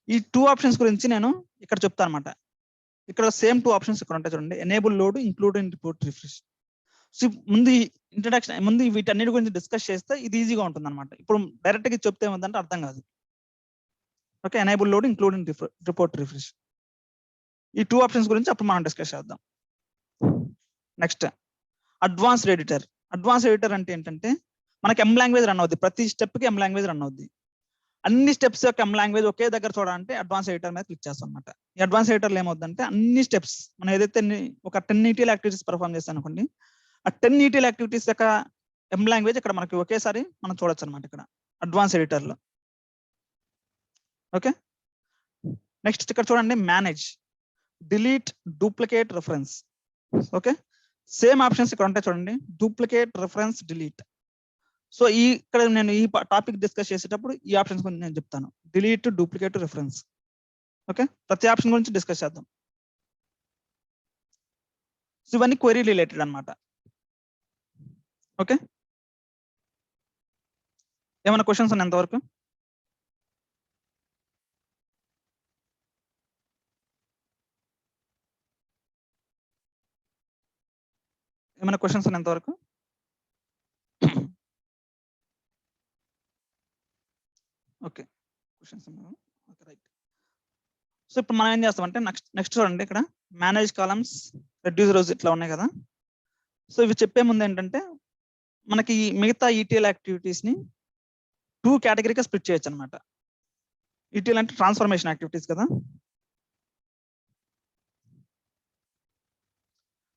ఈ 2 ఆప్షన్స్ గురించి నేను ఇక్కడ చెప్తాను అనమాట. ఇక్కడ సేమ్ 2 ఆప్షన్స్ ఇక్కడ ఉంటాయి చూడండి, enable load, include in report refresh. So ముందు ఇంట్రడక్షన్, ముందు వీటన్నిటి గురించి డిస్కస్ చేస్తే ఇది ఈజీగా ఉంటుంది అనమాట. ఇప్పుడు డైరెక్ట్ గా చెప్తే ఏముందంటే అర్థం కాదు. Okay, enable load, include in report refresh, ఈ 2 ఆప్షన్స్ గురించి అప్పుడు మనం డిస్కస్ చేద్దాం. Next advanced editor. Advanced editor అంటే ఏంటంటే మనకి ఎం లాంగ్వేజ్ రన్ అవుద్ది, ప్రతి స్టెప్ కి ఎం లాంగ్వేజ్ రన్ అవుద్ది. అన్ని స్టెప్స్ యొక్క ఎం లాంగ్వేజ్ ఒకే దగ్గర చూడాలంటే అడ్వాన్స్ ఎడిటర్ మీద క్లిక్ చేస్తాం అనమాట. ఈ అడ్వాన్స్ ఎడిటర్లో ఏమవుతుందంటే అన్ని స్టెప్స్ మనం ఏదైతే ఒక 10 ఈటీఎల్ యాక్టివిటీస్ పర్ఫామ్ చేస్తాం అనుకోండి, ఆ 10 ఈటీఎల్ యాక్టివిటీస్ యొక్క ఎం లాంగ్వేజ్ ఇక్కడ మనకి ఒకేసారి మనం చూడొచ్చు అనమాట ఇక్కడ అడ్వాన్స్ ఎడిటర్ లో. ఓకే, నెక్స్ట్ ఇక్కడ చూడండి manage, delete, duplicate, reference. Okay, same options ఇక్కడ ఉంటాయి చూడండి, డూప్లికేట్, రిఫరెన్స్, డిలీట్. సో ఇక్కడ నేను ఈ టాపిక్ డిస్కస్ చేసేటప్పుడు ఈ ఆప్షన్స్ గురించి నేను చెప్తాను, డిలీట్, డూప్లికేట్, రిఫరెన్స్. ఓకే, ప్రతి ఆప్షన్ గురించి డిస్కస్ చేద్దాం. సో ఇవన్నీ క్వెరీ రిలేటెడ్ అనమాట. ఓకే, ఏమైనా క్వశ్చన్స్ ఉన్నాయి ఎంతవరకు? ఏమైనా క్వశ్చన్స్ ఉన్నాయి ఎంతవరకు? Okay, questions right. సో ఇప్పుడు మనం ఏం చేస్తామంటే నెక్స్ట్ చూడండి ఇక్కడ మేనేజ్ కాలమ్స్, రెడ్యూస్ రోస్ ఇట్లా ఉన్నాయి కదా. సో ఇవి చెప్పే ముందు ఏంటంటే మనకి మిగతా ఈటీఎల్ యాక్టివిటీస్ ని 2 కేటగిరీగా స్ప్లిట్ చేయొచ్చు అనమాట. ఈటీఎల్ అంటే ట్రాన్స్ఫర్మేషన్ యాక్టివిటీస్ కదా.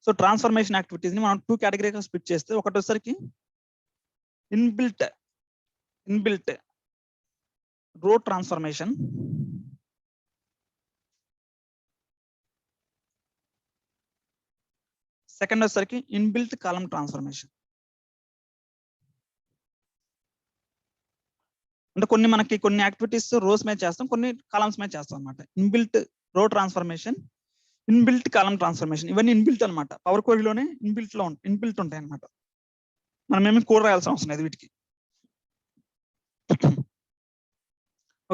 సో ట్రాన్స్ఫర్మేషన్ యాక్టివిటీస్ ని మనం 2 కేటగిరీగా స్ప్లిట్ చేస్తే ఒకటి వచ్చేసరికి ఇన్బిల్ట్ రో ట్రాన్స్ఫర్మేషన్, సెకండ్ వచ్చేసరికి ఇన్బిల్ట్ కాలమ్ ట్రాన్స్ఫర్మేషన్. అంటే కొన్ని యాక్టివిటీస్ రోస్ మీద చేస్తాం, కొన్ని కాలమ్స్ మీద చేస్తాం అనమాట. ఇన్బిల్ట్ రో ట్రాన్స్ఫర్మేషన్, ఇన్బిల్ట్ కాలమ్ ట్రాన్స్ఫర్మేషన్, ఇవన్నీ ఇన్బిల్ట్ అనమాట. పవర్ క్వరీలోనే ఇన్బిల్ట్ ఉంటాయి అనమాట. మనం ఏమి కోడ్ రాయాల్సిన అవసరం లేదు వీటికి.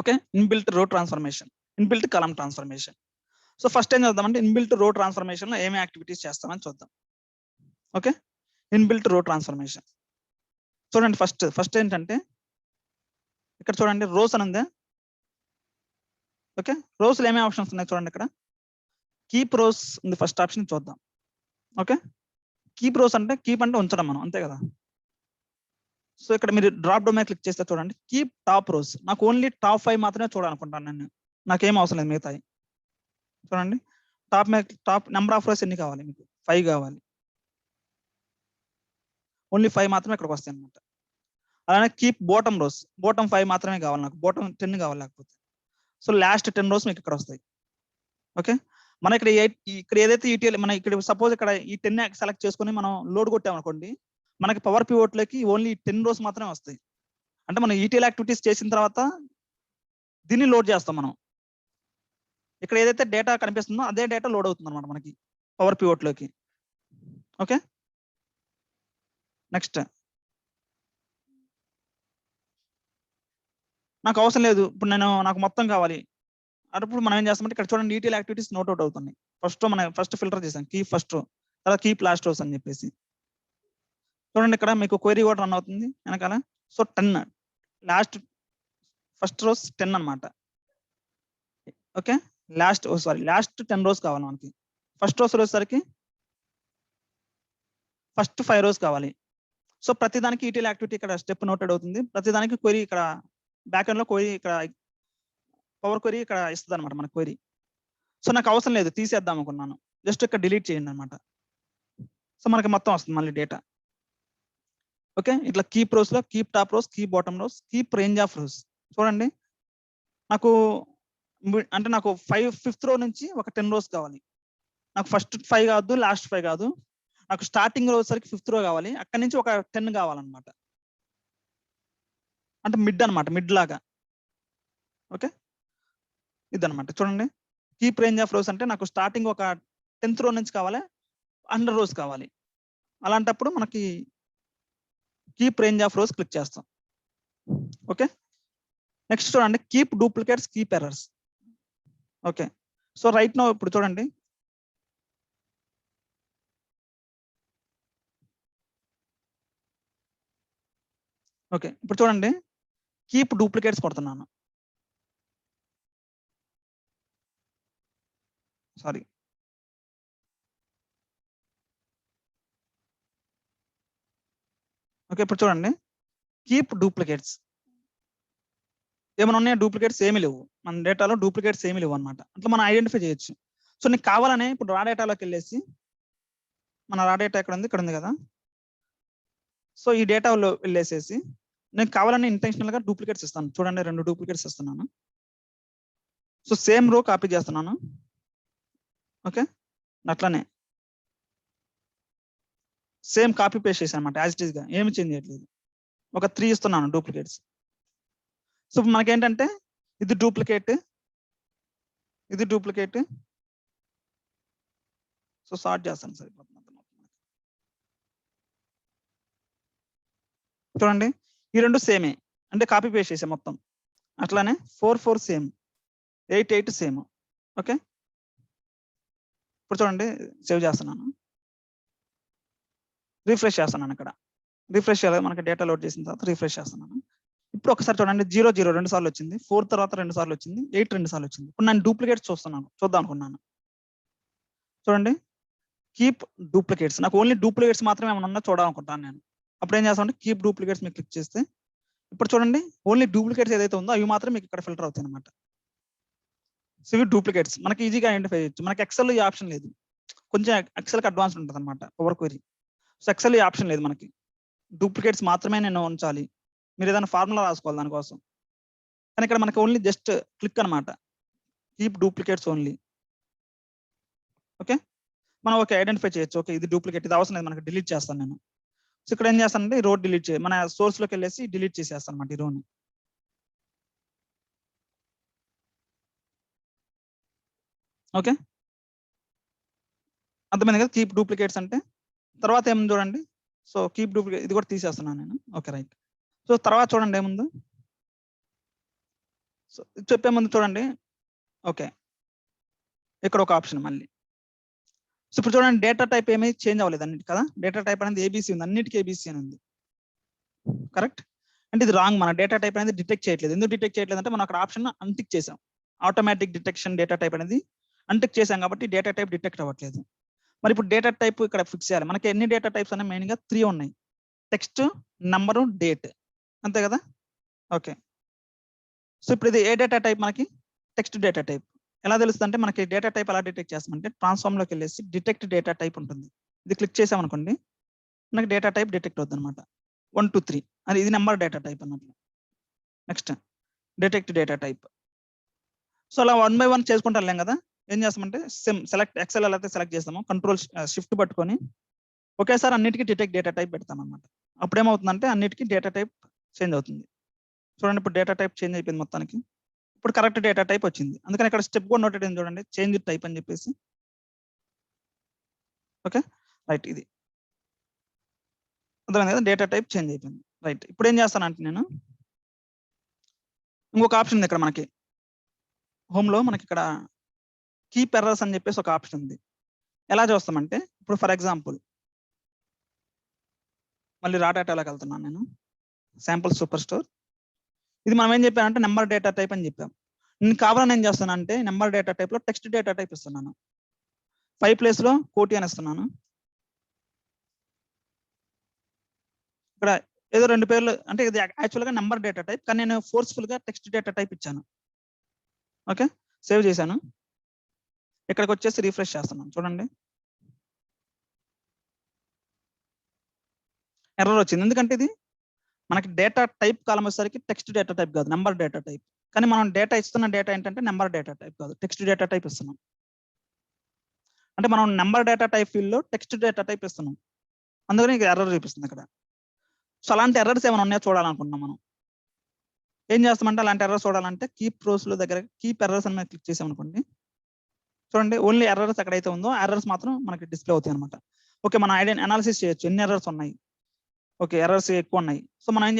ఓకే, ఇన్బిల్ట్ రో transformation, inbuilt column transformation. So first ఏం చేద్దామంటే ఇన్బిల్ట్ రో ట్రాన్స్ఫర్మేషన్ లో ఏమి యాక్టివిటీస్ చేస్తామని చూద్దాం. ఓకే, ఇన్బిల్ట్ రో ట్రాన్స్ఫర్మేషన్ చూడండి. ఫస్ట్ ఏంటంటే ఇక్కడ చూడండి రోస్ అని ఉంది. ఓకే, రోస్ లో ఏమేమి ఆప్షన్స్ ఉన్నాయి చూడండి. ఇక్కడ కీప్ రోస్ ఉంది, ఫస్ట్ ఆప్షన్ చూద్దాం. ఓకే, కీప్ రోస్ అంటే కీప్ అంటే ఉంచడం మనం, అంతే కదా. సో ఇక్కడ మీరు డ్రాప్ డౌన్ మీద క్లిక్ చేస్తే చూడండి కీప్ టాప్ రోస్. నాకు ఓన్లీ టాప్ 5 మాత్రమే చూడాలనుకుంటాను నేను, నాకేం అవసరం లేదు మిగతాయి. చూడండి టాప్ నెంబర్ ఆఫ్ రోస్ ఎన్ని కావాలి మీకు? 5 కావాలి. ఓన్లీ 5 మాత్రమే ఇక్కడికి వస్తాయి అనమాట. అలానే కీప్ బాటమ్ రోస్, బాటమ్ 5 మాత్రమే కావాలి నాకు, బాటమ్ 10 కావాలి లేకపోతే. సో లాస్ట్ 10 రోస్ మీకు ఇక్కడ వస్తాయి. ఓకే, మన ఇక్కడ ఏదైతే ఈటీఎల్ మన ఇక్కడ సపోజ్ ఇక్కడ ఈ 10 సెలెక్ట్ చేసుకొని మనం లోడ్ కొట్టామనుకోండి, మనకి పవర్ పివోట్ లోకి ఓన్లీ 10 రోస్ మాత్రమే వస్తాయి. అంటే మనం ఈటీఎల్ యాక్టివిటీస్ చేసిన తర్వాత దీన్ని లోడ్ చేస్తాం మనం. ఇక్కడ ఏదైతే డేటా కనిపిస్తుందో అదే డేటా లోడ్ అవుతుంది అనమాట మనకి పవర్ పివోట్ లోకి. ఓకే, నెక్స్ట్ నాకు అవసరం లేదు, ఇప్పుడు నాకు మొత్తం కావాలి అప్పుడు మనం ఏం చేస్తామంటే ఇక్కడ చూడండి ఈటీఎల్ యాక్టివిటీస్ నోట్ అవుట్ అవుతున్నాయి. ఫస్ట్ ఫిల్టర్ చేసాం కీప్ ఫస్ట్ రో, తర్వాత కీప్ లాస్ట్ రోస్ అని చెప్పేసి. చూడండి ఇక్కడ మీకు క్వెరీ కూడా రన్ అవుతుంది వెనకాల. సో 10 ఫస్ట్ రోస్ 10 అనమాట. ఓకే, లాస్ట్ 10 రోస్ కావాలి మనకి. ఫస్ట్ రోస్ వచ్చేసరికి ఫస్ట్ 5 రోస్ కావాలి. సో ప్రతిదానికి ఈటీఎల్ యాక్టివిటీ ఇక్కడ స్టెప్ నోటెడ్ అవుతుంది. ప్రతిదానికి క్వెరీ ఇక్కడ బ్యాక్ ఎండ్ లో క్వెరీ ఇక్కడ పవర్ క్వెరీ ఇక్కడ ఇస్తుంది అనమాట మన క్వెరీ. సో నాకు అవసరం లేదు, తీసేద్దాం అనుకున్నాను, జస్ట్ ఇక్కడ డిలీట్ చేయండి అనమాట. సో మనకి మొత్తం వస్తుంది మళ్ళీ డేటా. ఓకే, ఇట్లా కీప్ రోస్ లో keep top rows, keep bottom rows, keep range of rows. చూడండి నాకు 5th రో నుంచి ఒక 10 రోస్ కావాలి. నాకు ఫస్ట్ 5 కాదు, లాస్ట్ 5 కాదు, నాకు స్టార్టింగ్ రో సరికి 5th రో కావాలి. అక్కడి నుంచి ఒక 10 కావాలన్నమాట. అంటే మిడ్ లాగా. ఓకే, ఇదనమాట. చూడండి కీప్ రేంజ్ ఆఫ్ రోస్ అంటే నాకు స్టార్టింగ్ ఒక 10th రో నుంచి కావాలి, 100 రోస్ కావాలి. అలాంటప్పుడు మనకి keep range of rows click చేస్తాం. ఓకే, నెక్స్ట్ చూడండి keep duplicates, keep errors. Okay, so right now ఇప్పుడు చూడండి ఓకే ఇప్పుడు చూడండి కీప్ డూప్లికేట్స్ కొడుతున్నాను. సారీ, ఓకే ఇప్పుడు చూడండి కీప్ డూప్లికేట్స్ ఏమైనా ఉన్నాయా? డూప్లికేట్స్ ఏమి లేవు మన డేటాలో, డూప్లికేట్స్ ఏమి లేవు అనమాట. అట్లా మనం ఐడెంటిఫై చేయొచ్చు. సో నీకు కావాలనే ఇప్పుడు రా డేటాలోకి వెళ్ళేసి, మన రా డేటా ఇక్కడ ఉంది కదా. సో ఈ డేటాలో వెళ్ళేసేసి నేను కావాలని ఇంటెన్షనల్ గా డూప్లికేట్స్ ఇస్తాను. చూడండి 2 డూప్లికేట్స్ ఇస్తున్నాను. సో సేమ్ రో కాపీ చేస్తున్నాను. ఓకే, అట్లానే సేమ్ కాపీ పేస్ట్ చేశాను అనమాట, యాజ్ ఇట్ ఈస్ గా, ఏమి చేంజ్ చేయట్లేదు. ఒక 3 ఇస్తున్నాను డూప్లికేట్స్. సో మనకేంటంటే ఇది డూప్లికేట్, ఇది డూప్లికేట్. సో సార్ట్ చేస్తాను సరిపోతుంది. చూడండి ఈ 2 సేమే, అంటే కాపీ పేస్ట్ చేసాం మొత్తం. అట్లానే 4 సేమ్, 8 సేమ్. ఓకే, ఇప్పుడు చూడండి సేవ్ చేస్తున్నాను, రిఫ్రెష్ చేస్తున్నాను. ఇక్కడ రిఫ్రెష్ చేయాలి, మనకి డేటా లోడ్ చేసిన తర్వాత రిఫ్రెష్ చేస్తున్నాను. ఇప్పుడు ఒకసారి చూడండి 0 0 2 సార్లు వచ్చింది, 4 తర్వాత 2 సార్లు వచ్చింది, 8 2 సార్లు వచ్చింది. ఇప్పుడు నేను డూప్లికేట్స్ చూద్దాం అనుకున్నాను. చూడండి, కీప్ డూప్లికేట్స్, నాకు ఓన్లీ డూప్లికేట్స్ మాత్రమే ఏమైనా ఉన్నా చూడాలనుకుంటాను నేను. అప్పుడు ఏం చేస్తామంటే కీప్ డూప్లికేట్స్ మీరు క్లిక్ చేస్తే ఇప్పుడు చూడండి ఓన్లీ డూప్లికేట్స్ ఏదైతే ఉందో అవి మాత్రం మీకు ఇక్కడ ఫిల్టర్ అవుతాయి అనమాట. సో ఇవి డూప్లికేట్స్ మనకి ఈజీగా ఐడెంటిఫై చేయొచ్చు. మనకి ఎక్సెల్ ఈ ఆప్షన్ లేదు, కొంచెం ఎక్సెల్కి అడ్వాన్స్ ఉంటుంది అనమాట పవర్ క్వెరీ. సో ఎక్సెల్ ఈ ఆప్షన్ లేదు, మనకి డూప్లికేట్స్ మాత్రమే నేను ఉంచాలి, మీరు ఏదైనా ఫార్ములా రాసుకోవాలి దానికోసం. కానీ ఇక్కడ మనకి ఓన్లీ జస్ట్ క్లిక్ అనమాట, కీప్ డూప్లికేట్స్ ఓన్లీ. ఓకే, మనం ఓకే ఐడెంటిఫై చేయొచ్చు. ఓకే ఇది డూప్లికేట్, ఇది అవసరం లేదు మనకి, డిలీట్ చేస్తాను నేను. సో ఇక్కడ ఏం చేస్తానంటే ఈ రో డిలీట్ మన సోర్స్ లోకి వెళ్ళేసి డిలీట్ చేసేస్తాను అనమాట ఈ రోని. ఓకే, అర్థమైంది కదా కీప్ డూప్లికేట్స్ అంటే. తర్వాత ఏముంది చూడండి, సో కీప్ డూప్లికేట్ ఇది కూడా తీసేస్తున్నాను నేను. Okay right. సో తర్వాత చూడండి ఏముంది, సో చెప్పే ముందు చూడండి. ఓకే, ఇక్కడ ఒక ఆప్షన్ మళ్ళీ. సో ఇప్పుడు చూడండి డేటా టైప్ ఏమీ చేంజ్ అవ్వలేదు అన్నిటి కదా, డేటా టైప్ అనేది ఏబీసీ ఉంది, అన్నిటికీ ఏబీసీ అని ఉంది. కరెక్ట్, అంటే ఇది రాంగ్. మన డేటా టైప్ అనేది డిటెక్ట్ చేయట్లేదు. ఎందుకు డిటెక్ట్ చేయట్లేదు అంటే మనం అక్కడ ఆప్షన్ అన్టిక్ చేసాం, ఆటోమేటిక్ డిటెక్షన్ డేటా టైప్ అనేది అన్టిక్ చేసాం కాబట్టి డేటా టైప్ డిటెక్ట్ అవ్వట్లేదు. మరి ఇప్పుడు డేటా టైప్ ఇక్కడ ఫిక్స్ చేయాలి. మనకి ఎన్ని డేటా టైప్స్ అనేవి మెయిన్ గా 3 ఉన్నాయి, టెక్స్ట్, నంబరు, డేట్, అంతే కదా. ఓకే, సో ఇప్పుడు ఇది ఏ డేటా టైప్, మనకి టెక్స్ట్ డేటా టైప్. ఎలా తెలుస్తుంది అంటే మనకి డేటా టైప్ ఎలా డిటెక్ట్ చేస్తామంటే ట్రాన్స్ఫార్మ్ లోకి వెళ్ళేసి డిటెక్ట్ డేటా టైప్ ఉంటుంది, ఇది క్లిక్ చేసామనుకోండి మనకి డేటా టైప్ డిటెక్ట్ అవుతుంది అనమాట. 1 2 3 అది ఇది నెంబర్ డేటా టైప్ అన్నట్లు. Next detect data type. So అలా 1 by 1 చేసుకుంటూ వెళ్ళాం కదా. ఏం చేస్తామంటే సెలెక్ట్ ఎక్సెల్ ఎలా అయితే సెలెక్ట్ చేస్తామో కంట్రోల్ షిఫ్ట్ పట్టుకొని ఒకేసారి అన్నిటికీ డిటెక్ట్ డేటా టైప్ పెడతాం అనమాట. అప్పుడు ఏమవుతుందంటే అన్నిటికీ డేటా టైప్ చేంజ్ అవుతుంది. చూడండి ఇప్పుడు డేటా టైప్ చేంజ్ అయిపోయింది మొత్తానికి. ఇప్పుడు కరెక్ట్ డేటా టైప్ వచ్చింది. అందుకని ఇక్కడ స్టెప్ కూడా నోటెడ్ అయింది చూడండి, చేంజ్ టైప్ అని చెప్పేసి. ఓకే రైట్, ఇది అర్థమైంది కదా, డేటా టైప్ చేంజ్ అయిపోయింది. రైట్, ఇప్పుడు ఏం చేస్తానంటే నేను ఇంకొక ఆప్షన్ ఉంది ఇక్కడ మనకి హోమ్ లో, మనకి ఇక్కడ కీప్ ఎర్రర్స్ అని చెప్పేసి ఒక ఆప్షన్ ఉంది. ఎలా చూస్తామంటే ఇప్పుడు ఫర్ ఎగ్జాంపుల్ మళ్ళీ రా డేటాలోకి వెళ్తున్నాను నేను, శాంపుల్ సూపర్ స్టోర్. ఇది మనం ఏం చెప్పామంటే నెంబర్ డేటా టైప్ అని చెప్పాం. నేను కావాలని ఏం చేస్తానంటే నెంబర్ డేటా టైప్ లో టెక్స్ట్ డేటా టైప్ ఇస్తున్నాను, 5 ప్లేస్ లో కోటి అని ఇస్తున్నాను. ఇక్కడ ఏదో 2 పేర్లు అంటే ఇది యాక్చువల్ గా నెంబర్ డేటా టైప్, కానీ నేను ఫోర్స్ఫుల్ గా టెక్స్ట్ డేటా టైప్ ఇచ్చాను. ఓకే, సేవ్ చేశాను. ఇక్కడికి వచ్చేసి రిఫ్రెష్ చేస్తున్నాను. చూడండి ఎర్రర్ వచ్చింది, ఎందుకంటే ఇది మనకి డేటా టైప్ కాలం వచ్చేసరికి టెక్స్ట్ డేటా టైప్ కాదు, నెంబర్ డేటా టైప్. కానీ మనం డేటా ఇస్తున్న డేటా ఏంటంటే నెంబర్ డేటా టైప్ కాదు, టెక్స్ట్ డేటా టైప్ ఇస్తున్నాం. అంటే మనం నెంబర్ డేటా టైప్ ఫీల్డ్ లో టెక్స్ట్ డేటా టైప్ ఇస్తున్నాం, అందుకని ఎర్రర్ చూపిస్తుంది ఇక్కడ. సో అలాంటి ఎర్రర్స్ ఏమైనా ఉన్నాయో చూడాలనుకుంటున్నాం మనం. ఏం చేస్తామంటే అలాంటి ఎర్రర్స్ చూడాలంటే కీప్ రోస్ లో దగ్గర కీప్ ఎర్రర్స్ అని క్లిక్ చేసాం అనుకోండి. చూడండి ఓన్లీ ఎర్రర్స్ ఎక్కడైతే ఉందో ఎర్రర్స్ మాత్రం మనకి డిస్ప్లే అవుతాయి అనమాట. ఓకే, మనం అనాలిసిస్ చేయొచ్చు ఎన్ని ఎర్రర్స్ ఉన్నాయి. ఓకే, ఎర్రర్స్ ఎక్కువ ఉన్నాయి. సో మనం ఏం